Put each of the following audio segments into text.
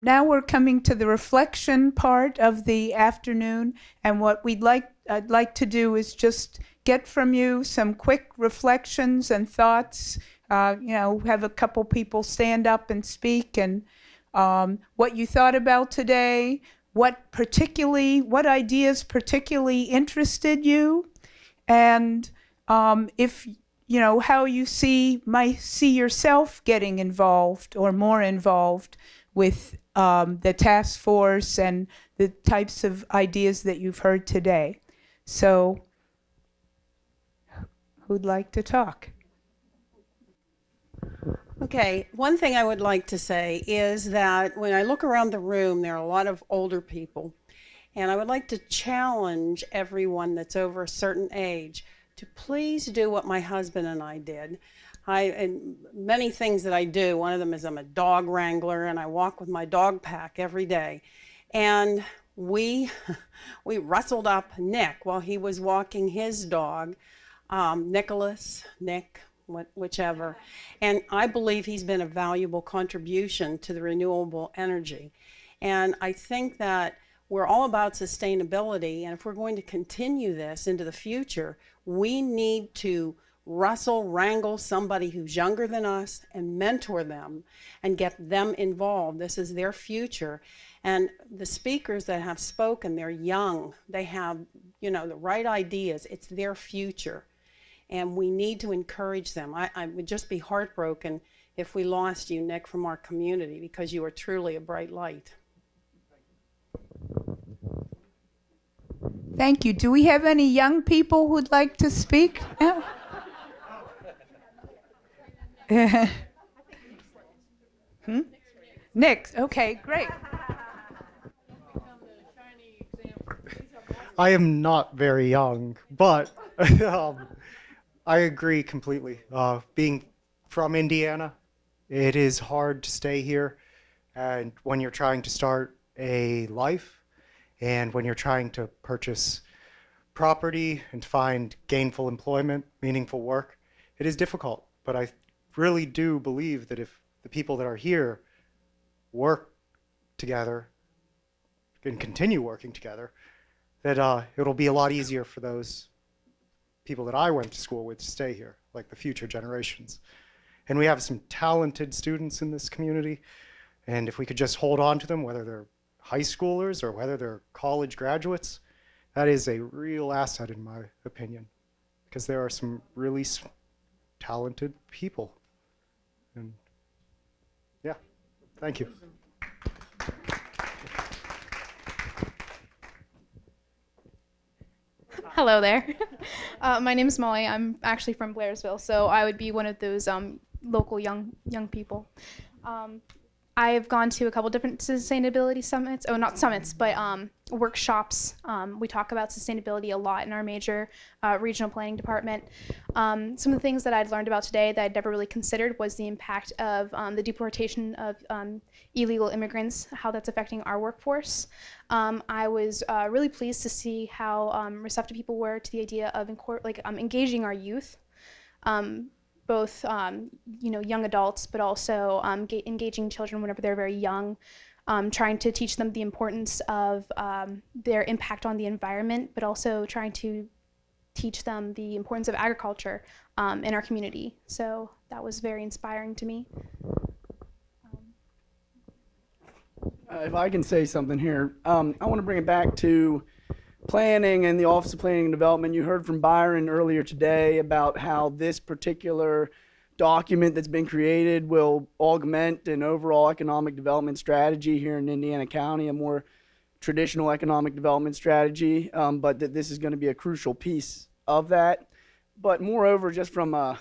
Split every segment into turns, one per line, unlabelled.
now we're coming to the reflection part of the afternoon, and what I'd like to do is just get from you some quick reflections and thoughts. Have a couple people stand up and speak, and what you thought about today, what ideas particularly interested you, and if how you might see yourself getting involved or more involved with the task force and the types of ideas that you've heard today. So, who'd like to talk?
Okay, one thing I would like to say is that when I look around the room, there are a lot of older people, and I would like to challenge everyone that's over a certain age to please do what my husband and I did. And many things that I do, one of them is I'm a dog wrangler, and I walk with my dog pack every day. And we rustled up Nick while he was walking his dog, Nick, whichever. And I believe he's been a valuable contribution to the renewable energy. And I think that we're all about sustainability, and if we're going to continue this into the future, we need to wrangle somebody who's younger than us and mentor them and get them involved. This is their future. And the speakers that have spoken, they're young. They have, the right ideas. It's their future. And we need to encourage them. I would just be heartbroken if we lost you, Nick, from our community, because you are truly a bright light.
Thank you. Do we have any young people who'd like to speak? No? Nick, okay, great.
I am not very young, but I agree completely. Being from Indiana, it is hard to stay here, and when you're trying to start a life, and when you're trying to purchase property and find gainful employment, meaningful work, it is difficult. But I really do believe that if the people that are here work together and continue working together, that it'll be a lot easier for those people that I went to school with to stay here, like the future generations. And we have some talented students in this community, and if we could just hold on to them, whether they're high schoolers or whether they're college graduates, that is a real asset in my opinion, because there are some really talented people. And yeah, thank you.
Hello there. My name is Molly. I'm actually from Blairsville, so I would be one of those local young people. I've gone to a couple different sustainability summits. Oh, not summits, but workshops. We talk about sustainability a lot in our major regional planning department. Some of the things that I'd learned about today that I'd never really considered was the impact of the deportation of illegal immigrants, how that's affecting our workforce. I was really pleased to see how receptive people were to the idea of engaging our youth. Both young adults, but also engaging children whenever they're very young, trying to teach them the importance of their impact on the environment, but also trying to teach them the importance of agriculture in our community. So that was very inspiring to me.
If I can say something here, I want to bring it back to planning and the Office of Planning and Development. You heard from Byron earlier today about how this particular document that's been created will augment an overall economic development strategy here in Indiana County, a more traditional economic development strategy, but that this is going to be a crucial piece of that. But moreover, just from a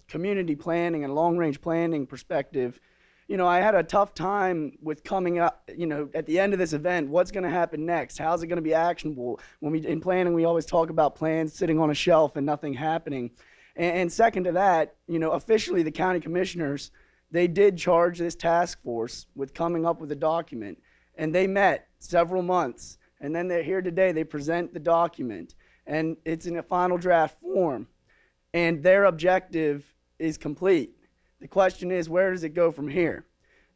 community planning and long-range planning perspective, I had a tough time with coming up, at the end of this event, what's going to happen next? How's it going to be actionable? In planning, we always talk about plans sitting on a shelf and nothing happening. And second to that, officially the county commissioners, they did charge this task force with coming up with a document. And they met several months. And then they're here today, they present the document. And it's in a final draft form. And their objective is complete. The question is, where does it go from here?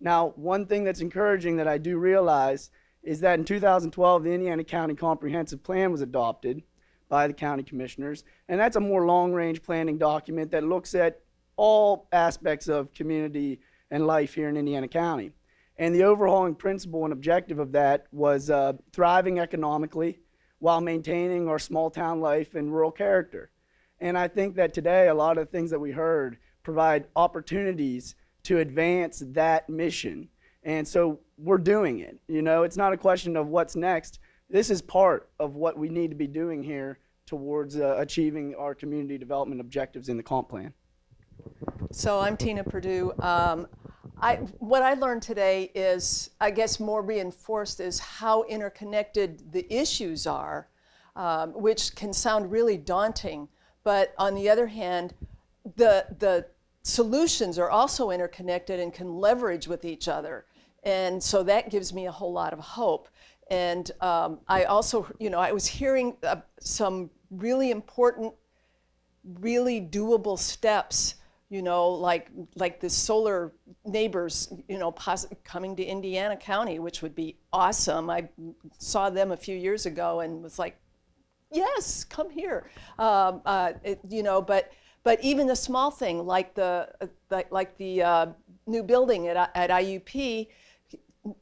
Now, one thing that's encouraging that I do realize is that in 2012, the Indiana County Comprehensive Plan was adopted by the county commissioners, and that's a more long-range planning document that looks at all aspects of community and life here in Indiana County. And the overhauling principle and objective of that was thriving economically while maintaining our small town life and rural character. And I think that today a lot of the things that we heard provide opportunities to advance that mission. And so we're doing it. You know, it's not a question of what's next. This is part of what we need to be doing here towards achieving our community development objectives in the comp plan.
So I'm Tina Perdue. What I learned today is, I guess, more reinforced is how interconnected the issues are, which can sound really daunting. But on the other hand, the solutions are also interconnected and can leverage with each other. And so that gives me a whole lot of hope. And I also, I was hearing some really important, really doable steps, like the solar neighbors, coming to Indiana County, which would be awesome. I saw them a few years ago and was like, yes, come here. But even the small thing, like the new building at IUP,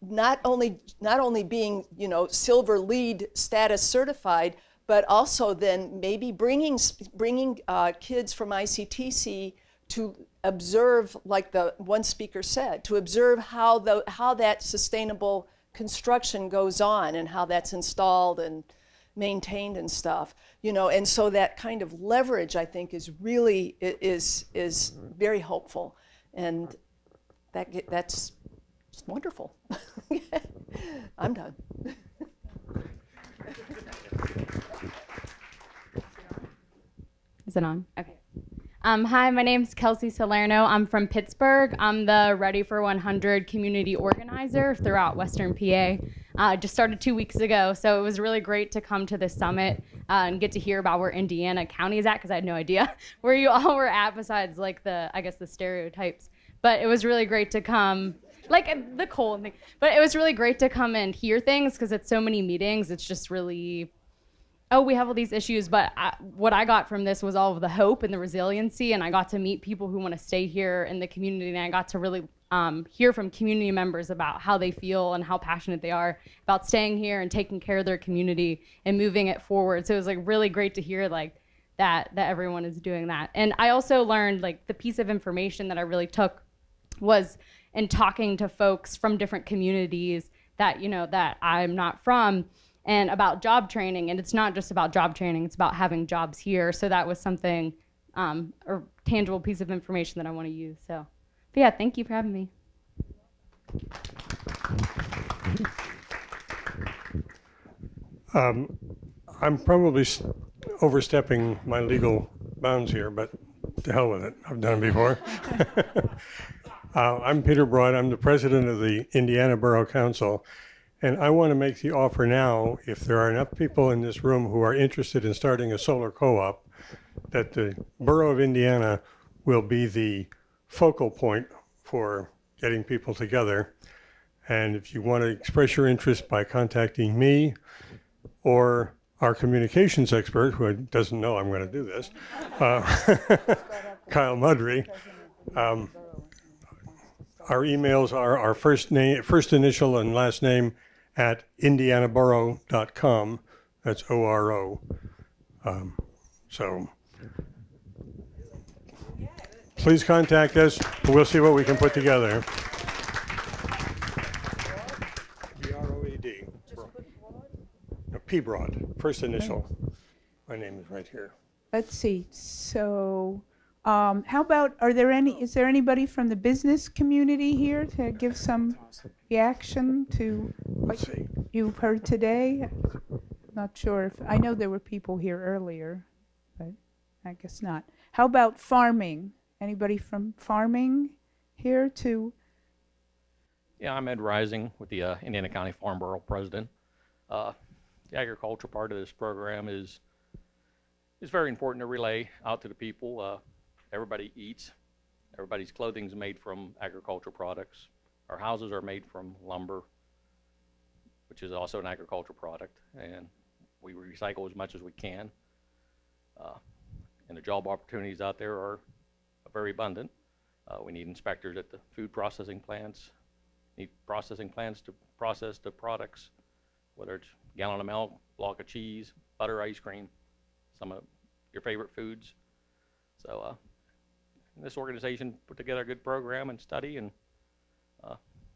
not only being silver LEED status certified, but also then maybe bringing kids from ICTC to observe, like the one speaker said, to observe how that sustainable construction goes on and how that's installed and maintained and stuff, and so that kind of leverage, I think, is really is very hopeful, and that's just wonderful. I'm done.
Is it on? Okay. Hi, my name's Kelsey Salerno. I'm from Pittsburgh. I'm the Ready for 100 community organizer throughout Western PA. Just started 2 weeks ago, so it was really great to come to this summit and get to hear about where Indiana County is at, because I had no idea where you all were at besides like the stereotypes. But it was really great to come, like the cold thing. But it was really great to come and hear things, because it's so many meetings. It's just really, oh, we have all these issues, but what I got from this was all of the hope and the resiliency, and I got to meet people who want to stay here in the community, and I got to really hear from community members about how they feel and how passionate they are about staying here and taking care of their community and moving it forward. So it was like really great to hear like that everyone is doing that. And I also learned, like, the piece of information that I really took was in talking to folks from different communities that, that I'm not from, and about job training. And it's not just about job training, it's about having jobs here. So that was something, a tangible piece of information that I want to use. So, but yeah, thank you for having me.
I'm probably overstepping my legal bounds here, but to hell with it. I've done it before. I'm Peter Broad. I'm the president of the Indiana Borough Council. And I want to make the offer now, if there are enough people in this room who are interested in starting a solar co-op, that the Borough of Indiana will be the focal point for getting people together. And if you want to express your interest by contacting me or our communications expert, who doesn't know I'm going to do this, Kyle Mudry, our emails are our first initial and last name at indianaborough.com. That's ORO. So please contact us. We'll see what we can put together. B-R-O-A-D. No, P Broad, first initial. My name is right here.
Let's see. So, how about, is there anybody from the business community here to give some reaction to what you've heard today? Not sure if, I know there were people here earlier, but I guess not. How about farming? Anybody from farming here to?
Yeah, I'm Ed Rising with the Indiana County Farm Bureau president. The agriculture part of this program is very important to relay out to the people. Everybody eats. Everybody's clothing is made from agricultural products. Our houses are made from lumber, which is also an agricultural product, and we recycle as much as we can. And the job opportunities out there are very abundant. We need inspectors at the food processing plants, need processing plants to process the products, whether it's a gallon of milk, block of cheese, butter, ice cream, some of your favorite foods. So this organization put together a good program and study, and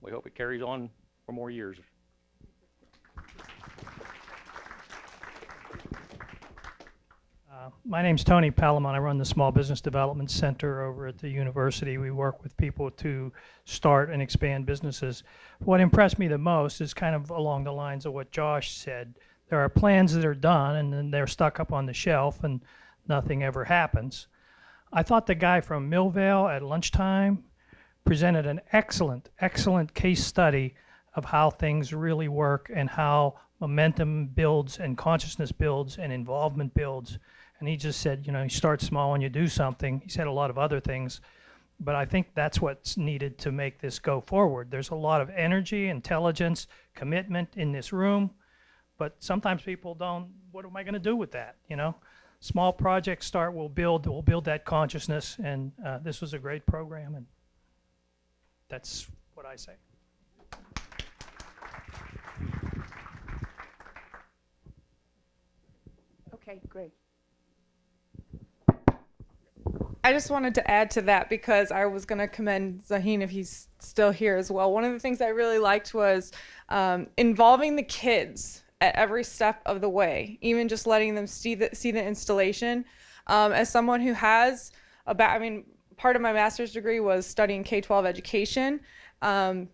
we hope it carries on for more years.
My name's Tony Palamon. I run the Small Business Development Center over at the university. We work with people to start and expand businesses. What impressed me the most is kind of along the lines of what Josh said. There are plans that are done and then they're stuck up on the shelf and nothing ever happens. I thought the guy from Millvale at lunchtime presented an excellent case study of how things really work and how momentum builds and consciousness builds and involvement builds. And he just said, you know, you start small and you do something. He said a lot of other things, but I think that's what's needed to make this go forward. There's a lot of energy, intelligence, commitment in this room, but sometimes people don't, what am I going to do with that, you know? Small projects start, we'll build that consciousness, and this was a great program, and that's what I say.
Okay, great.
I just wanted to add to that because I was going to commend Zaheen if he's still here as well. One of the things I really liked was involving the kids at every step of the way, even just letting them see the installation. As someone who has part of my master's degree was studying K-12 education. I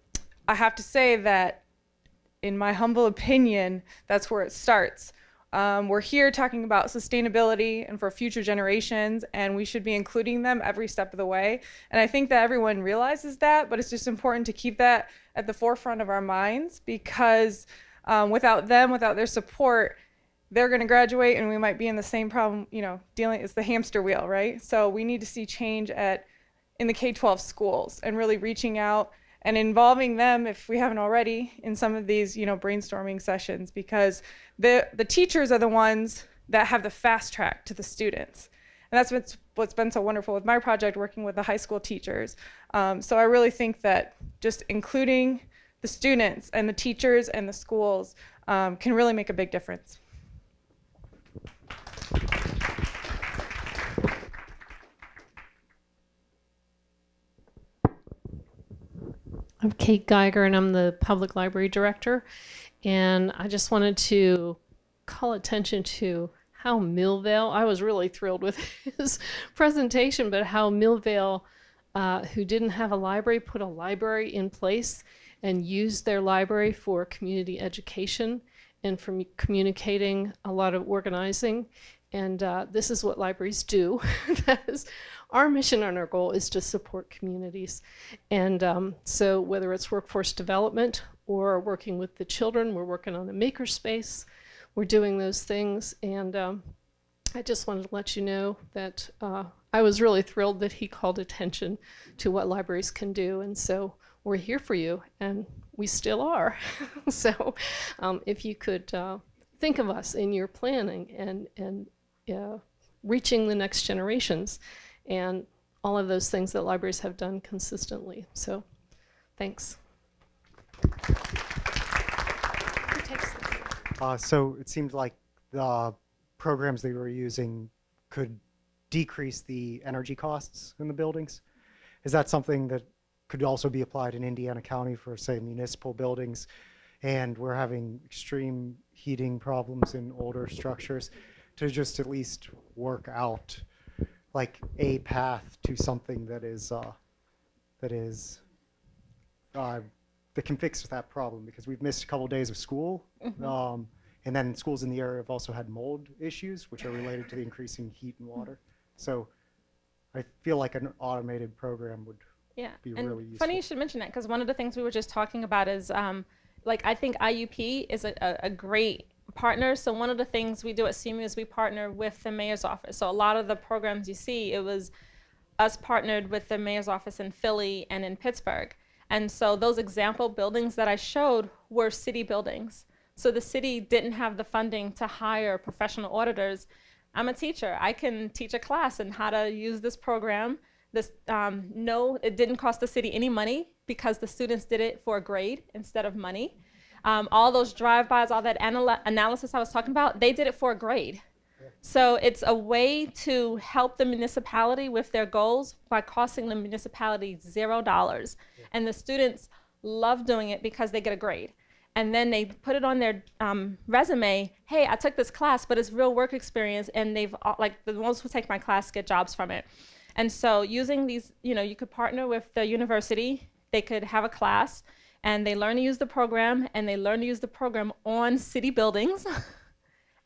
have to say that, in my humble opinion, that's where it starts. We're here talking about sustainability and for future generations, and we should be including them every step of the way. And I think that everyone realizes that, but it's just important to keep that at the forefront of our minds, because without them, without their support, they're going to graduate and we might be in the same problem, you know, it's the hamster wheel, right? So we need to see change in the K-12 schools and really reaching out and involving them, if we haven't already, in some of these, you know, brainstorming sessions, because the teachers are the ones that have the fast track to the students. And that's what's been so wonderful with my project, working with the high school teachers. So I really think that just including the students and the teachers and the schools can really make a big difference.
I'm Kate Geiger, and I'm the Public Library Director. And I just wanted to call attention to how Millvale, I was really thrilled with his presentation, but how Millvale, who didn't have a library, put a library in place and used their library for community education and for communicating, a lot of organizing. And this is what libraries do. That is our mission and our goal, is to support communities. And so whether it's workforce development or working with the children, we're working on a makerspace. We're doing those things. And I just wanted to let you know that I was really thrilled that he called attention to what libraries can do. And so we're here for you, and we still are. So if you could think of us in your planning and reaching the next generations and all of those things that libraries have done consistently. So thanks.
So it seemed like the programs they were using could decrease the energy costs in the buildings. Is that something that could also be applied in Indiana County for, say, municipal buildings? And we're having extreme heating problems in older structures, to just at least work out like a path to something that can fix that problem, because we've missed a couple of days of school. Mm-hmm. And then schools in the area have also had mold issues, which are related to the increasing heat and water. So I feel like an automated program would be really useful.
Funny you should mention that, because one of the things we were just talking about is I think IUP is a great partner. So one of the things we do at CMU is we partner with the mayor's office. So a lot of the programs you see, it was us partnered with the mayor's office in Philly and in Pittsburgh. And so those example buildings that I showed were city buildings. So the city didn't have the funding to hire professional auditors. I'm a teacher. I can teach a class on how to use this program. No, it didn't cost the city any money because the students did it for a grade instead of money. All those drive-bys, all that analysis I was talking about, they did it for a grade. So it's a way to help the municipality with their goals by costing the municipality $0. And the students love doing it because they get a grade. And then they put it on their resume, hey, I took this class, but it's real work experience, and they've, like, the ones who take my class get jobs from it. And so using these, you could partner with the university, they could have a class, and they learn to use the program, and they learn to use the program on city buildings,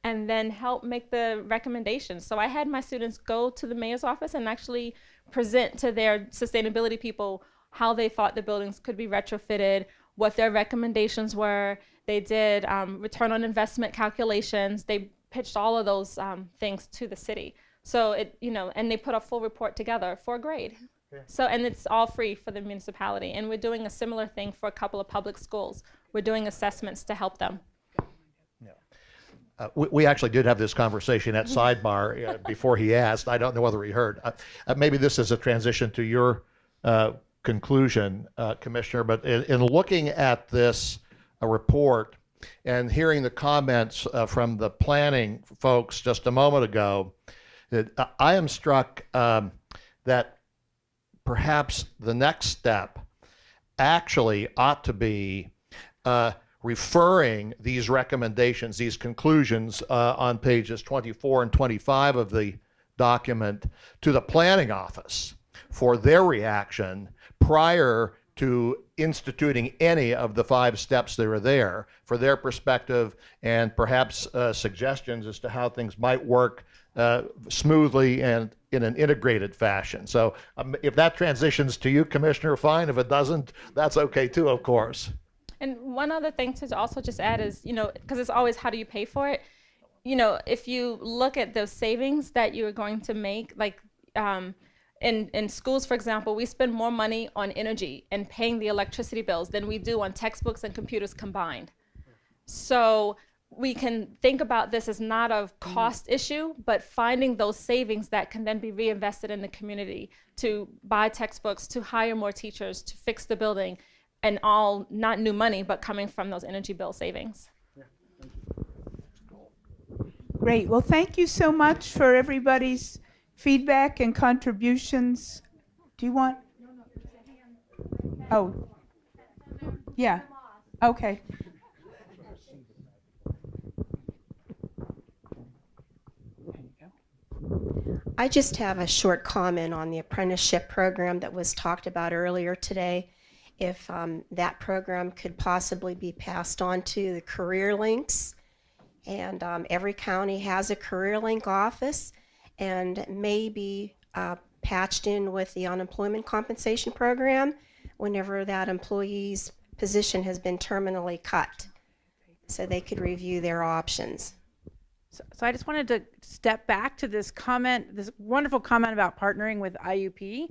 and then help make the recommendations. So I had my students go to the mayor's office and actually present to their sustainability people how they thought the buildings could be retrofitted, what their recommendations were. They did return on investment calculations. They pitched all of those things to the city. So and they put a full report together for a grade. Yeah. So, and it's all free for the municipality. And we're doing a similar thing for a couple of public schools. We're doing assessments to help them.
We actually did have this conversation at Sidebar before he asked. I don't know whether he heard. Maybe this is a transition to your conclusion, Commissioner, but in looking at this report and hearing the comments from the planning folks just a moment ago, I am struck that perhaps the next step actually ought to be referring these recommendations, these conclusions on pages 24 and 25 of the document to the planning office for their reaction prior to instituting any of the 5 steps that are there, for their perspective and perhaps suggestions as to how things might work smoothly and in an integrated fashion. So if that transitions to you, Commissioner, fine. If it doesn't, that's okay too, of course.
And one other thing to also just add is, because it's always how do you pay for it? If you look at those savings that you're going to make, like in schools, for example, we spend more money on energy and paying the electricity bills than we do on textbooks and computers combined. So we can think about this as not a cost issue, but finding those savings that can then be reinvested in the community to buy textbooks, to hire more teachers, to fix the building, and all not new money, but coming from those energy bill savings.
Great. Well, thank you so much for everybody's feedback and contributions. Do you want? Oh, yeah. Okay.
I just have a short comment on the apprenticeship program that was talked about earlier today. If that program could possibly be passed on to the Career Links, and every county has a Career Link office, and maybe patched in with the unemployment compensation program whenever that employee's position has been terminally cut, so they could review their options.
So I just wanted to step back to this comment, this wonderful comment about partnering with IUP.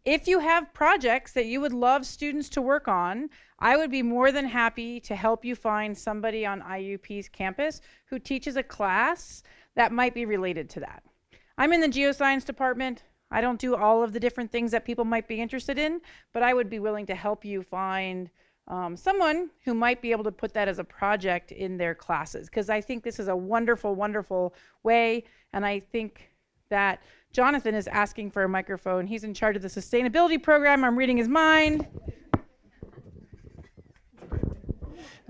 If you have projects that you would love students to work on, I would be more than happy to help you find somebody on IUP's campus who teaches a class that might be related to that. I'm in the geoscience department. I don't do all of the different things that people might be interested in, but I would be willing to help you find someone who might be able to put that as a project in their classes, because I think this is a wonderful, wonderful way. And I think that Jonathan is asking for a microphone. He's in charge of the sustainability program. I'm reading his mind.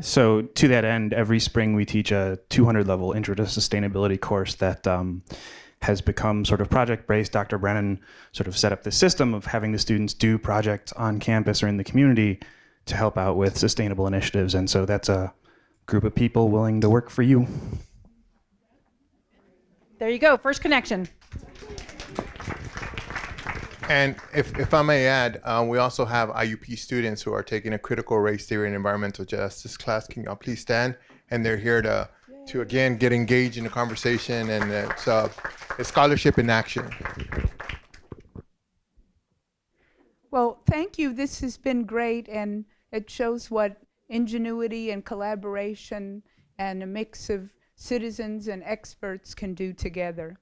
So to that end, every spring we teach a 200 level intro to sustainability course that has become sort of project-based. Dr. Brennan sort of set up the system of having the students do projects on campus or in the community to help out with sustainable initiatives. And so that's a group of people willing to work for you.
There you go, first connection.
And if I may add, we also have IUP students who are taking a critical race theory and environmental justice class. Can y'all please stand? And they're here to again get engaged in the conversation, and it's scholarship in action.
Well, thank you. This has been great, and it shows what ingenuity and collaboration and a mix of citizens and experts can do together.